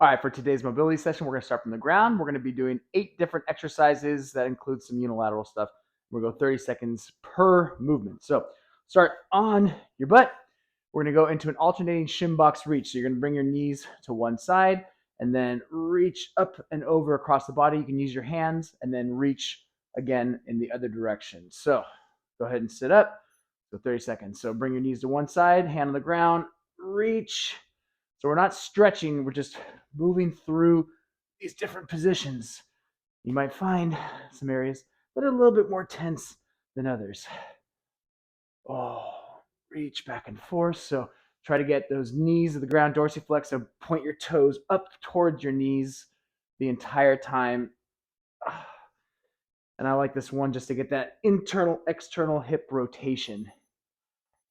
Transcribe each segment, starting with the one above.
All right, for today's mobility session, we're going to start from the ground. We're going to be doing 8 different exercises that include some unilateral stuff. We're going to go 30 seconds per movement. So start on your butt. We're going to go into an alternating shin box reach. So you're going to bring your knees to one side and then reach up and over across the body. You can use your hands and then reach again in the other direction. So go ahead and sit up. So 30 seconds. So bring your knees to one side, hand on the ground, reach. So we're not stretching, we're just moving through these different positions. You might find some areas that are a little bit more tense than others. Oh, reach back and forth. So try to get those knees to the ground, dorsiflex. So point your toes up towards your knees the entire time. And I like this one just to get that internal, external hip rotation.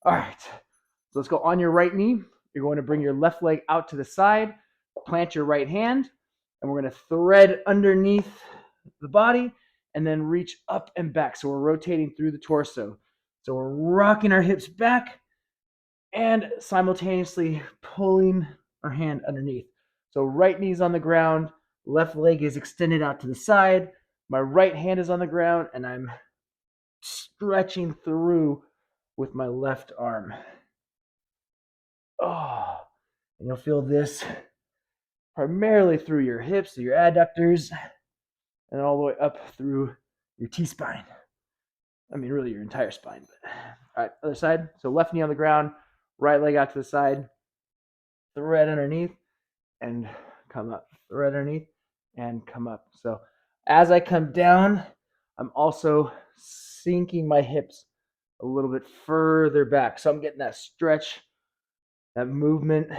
All right, so let's go on your right knee. You're going to bring your left leg out to the side, plant your right hand, and we're going to thread underneath the body and then reach up and back. So we're rotating through the torso. So we're rocking our hips back and simultaneously pulling our hand underneath. So right knee's on the ground, left leg is extended out to the side. My right hand is on the ground and I'm stretching through with my left arm. Oh, and you'll feel this primarily through your hips, your adductors, and all the way up through your T-spine. I mean, really your entire spine. But all right, other side. So left knee on the ground, right leg out to the side, thread underneath, and come up. Thread underneath, and come up. So as I come down, I'm also sinking my hips a little bit further back. So I'm getting that stretch, that movement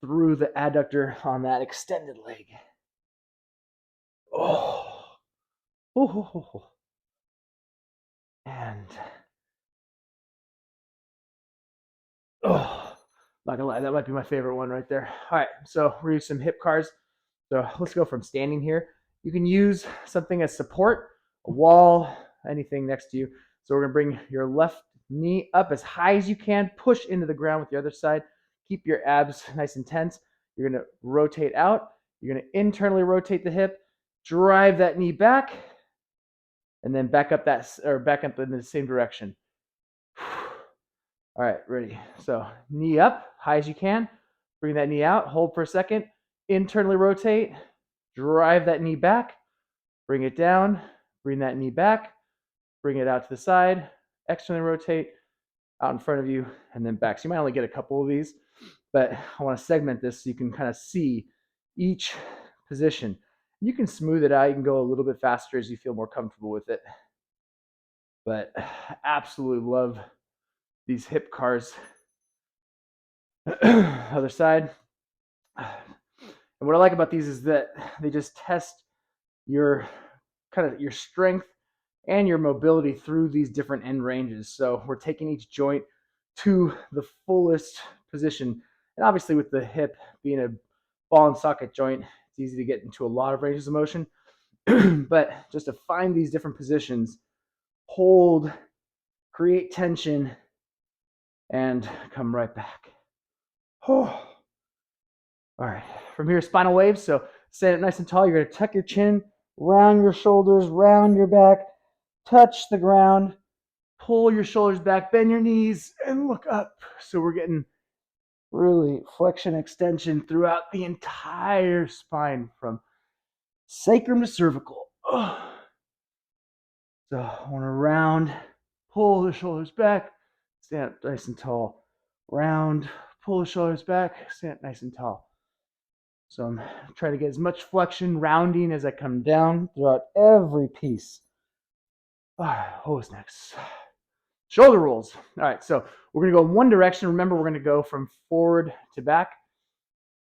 through the adductor on that extended leg. Oh. Oh. And oh, not gonna lie, that might be my favorite one right there. All right, so we're using some hip cars. So let's go from standing here. You can use something as support, a wall, anything next to you. So we're gonna bring your left knee up as high as you can, push into the ground with the other side. Keep your abs nice and tense. You're gonna rotate out. You're gonna internally rotate the hip, drive that knee back, and then back up in the same direction. All right, ready. So knee up, high as you can. Bring that knee out, hold for a second. Internally rotate, drive that knee back, bring it down, bring that knee back, bring it out to the side, externally rotate, out in front of you, and then back. So you might only get a couple of these, but I want to segment this so you can kind of see each position. You can smooth it out. You can go a little bit faster as you feel more comfortable with it. But absolutely love these hip cars. Other side. And what I like about these is that they just test your strength and your mobility through these different end ranges. So we're taking each joint to the fullest position. And obviously with the hip being a ball and socket joint, it's easy to get into a lot of ranges of motion. But just to find these different positions, hold, create tension, and come right back. Oh. All right, from here, spinal waves. So stand up nice and tall. You're going to tuck your chin, round your shoulders, round your back, touch the ground, pull your shoulders back, bend your knees, and look up. So we're getting really flexion, extension throughout the entire spine from sacrum to cervical. Oh. So I want to round, pull the shoulders back, stand up nice and tall. Round, pull the shoulders back, stand up nice and tall. So I'm trying to get as much flexion, rounding as I come down throughout every piece. All right, what's next? Shoulder rolls. All right, so we're going to go in one direction. Remember, we're going to go from forward to back.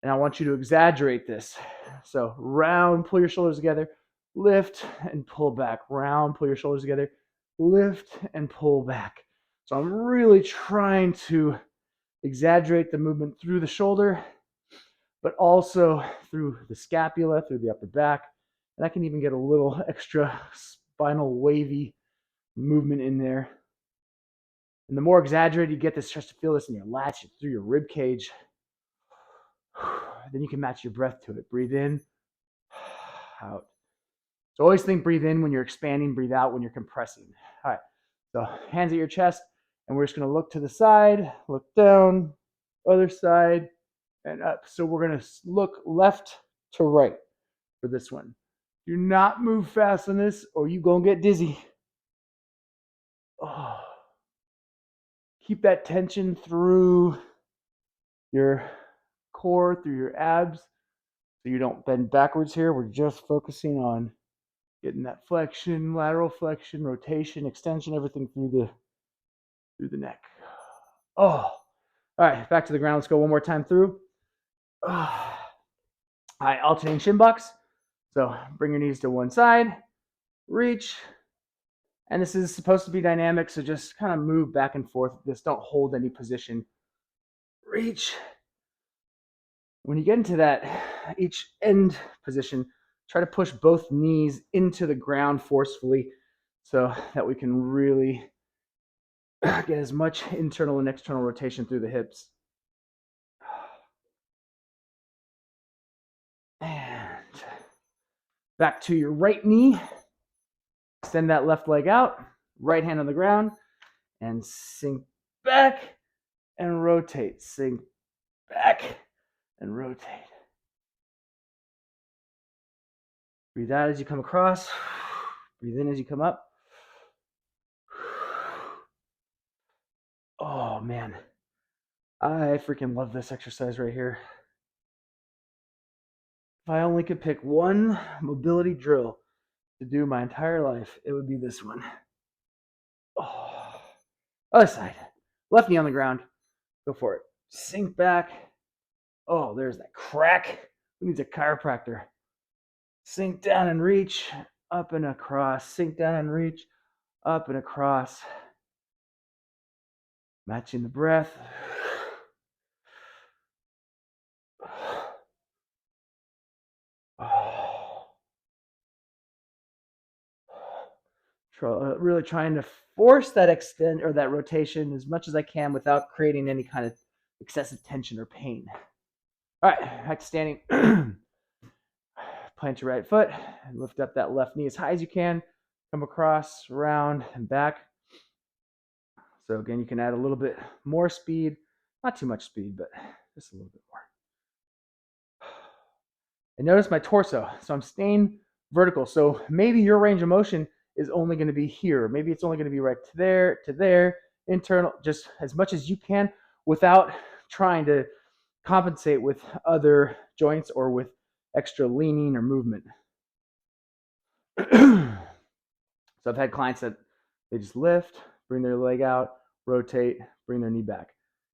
And I want you to exaggerate this. So round, pull your shoulders together, lift and pull back. Round, pull your shoulders together, lift and pull back. So I'm really trying to exaggerate the movement through the shoulder, but also through the scapula, through the upper back. And I can even get a little extra spinal wavy movement in there. And the more exaggerated you get this, start to feel this in your lats, through your rib cage. Then you can match your breath to it. Breathe in, out. So always think breathe in when you're expanding, breathe out when you're compressing. All right, so hands at your chest, and we're just gonna look to the side, look down, other side, and up. So we're gonna look left to right for this one. Do not move fast on this or you gonna get dizzy. Oh. Keep that tension through your core, through your abs, so you don't bend backwards here. We're just focusing on getting that flexion, lateral flexion, rotation, extension, everything through the neck. Oh, all right, back to the ground. Let's go one more time through. All right, alternating shin box. So bring your knees to one side, reach, and this is supposed to be dynamic, so just kind of move back and forth. Just don't hold any position. Reach. When you get into that each end position, try to push both knees into the ground forcefully so that we can really get as much internal and external rotation through the hips. And back to your right knee. Extend that left leg out, right hand on the ground, and sink back and rotate. Sink back and rotate. Breathe out as you come across. Breathe in as you come up. Oh, man. I freaking love this exercise right here. If I only could pick one mobility drill to do my entire life, it would be this one. Oh. Other side. Left knee on the ground. Go for it. Sink back. Oh, there's that crack. Who needs a chiropractor? Sink down and reach. Up and across. Sink down and reach. Up and across. Matching the breath. Really trying to force that extend or that rotation as much as I can without creating any kind of excessive tension or pain. All right, back to standing. Plant your right foot and lift up that left knee as high as you can. Come across, around, and back. So again, you can add a little bit more speed, not too much speed, but just a little bit more. And notice my torso. So I'm staying vertical. So maybe your range of motion is only going to be here. Maybe it's only going to be right to there, internal, just as much as you can without trying to compensate with other joints or with extra leaning or movement. So I've had clients that they just lift, bring their leg out, rotate, bring their knee back,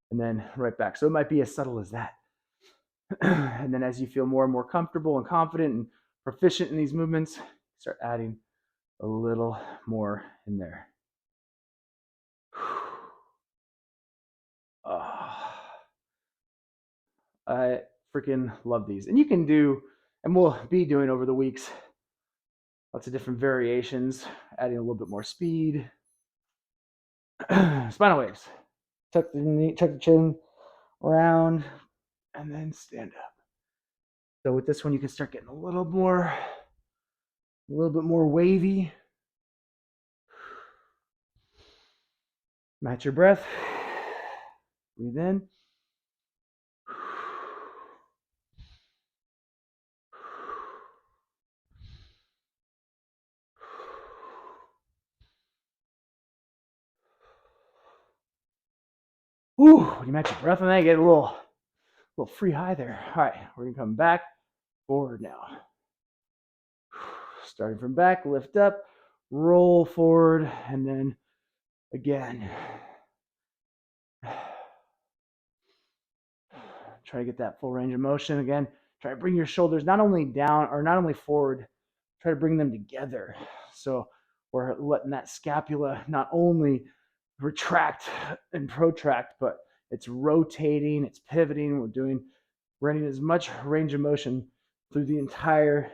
and then right back. So it might be as subtle as that. And then as you feel more and more comfortable and confident and proficient in these movements, start adding a little more in there. I freaking love these. And you can do, and we'll be doing over the weeks, lots of different variations, adding a little bit more speed. Spinal waves. Tuck the knee, tuck the chin, round, and then stand up. So with this one, you can start getting a little bit more wavy. Match your breath. Breathe in. Whew, when you match your breath on that, you get a little free high there. All right, we're gonna come back, forward now. Starting from back, lift up, roll forward, and then again. Try to get that full range of motion. Again, try to bring your shoulders not only down or not only forward, try to bring them together. So we're letting that scapula not only retract and protract, but it's rotating, it's pivoting. We're getting as much range of motion through the entire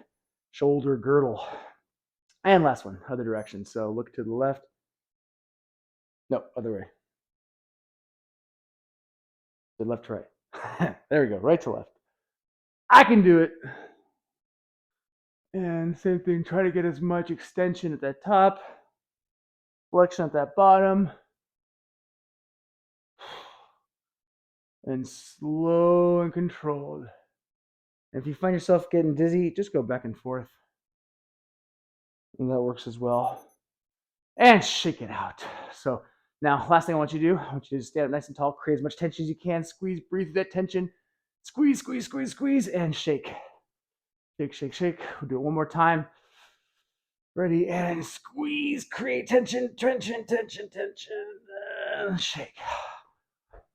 shoulder girdle. And last one, other direction. So look to the left. No, other way. The left to right. There we go, right to left. I can do it. And same thing, try to get as much extension at that top, flexion at that bottom, and slow and controlled. And if you find yourself getting dizzy, just go back and forth. And that works as well. And shake it out. So now, last thing I want you to do, I want you to stand up nice and tall, create as much tension as you can, squeeze, breathe through that tension, squeeze, squeeze, squeeze, squeeze, and shake. Shake, shake, shake. We'll do it one more time. Ready, and squeeze, create tension, tension, tension, tension, and shake.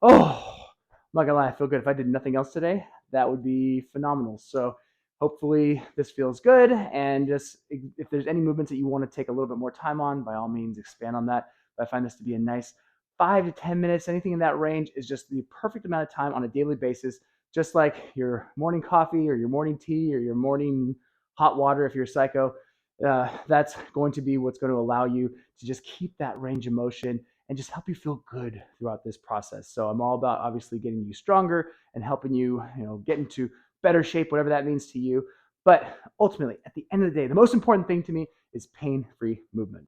Oh, I'm not gonna lie, I feel good. If I did nothing else today, that would be phenomenal. So hopefully this feels good. And just if there's any movements that you want to take a little bit more time on, by all means, expand on that. But I find this to be a nice 5 to 10 minutes. Anything in that range is just the perfect amount of time on a daily basis, just like your morning coffee or your morning tea or your morning hot water if you're a psycho. That's going to be what's going to allow you to just keep that range of motion and just help you feel good throughout this process. So I'm all about obviously getting you stronger and helping you, get into better shape, whatever that means to you. But ultimately, at the end of the day, the most important thing to me is pain-free movement.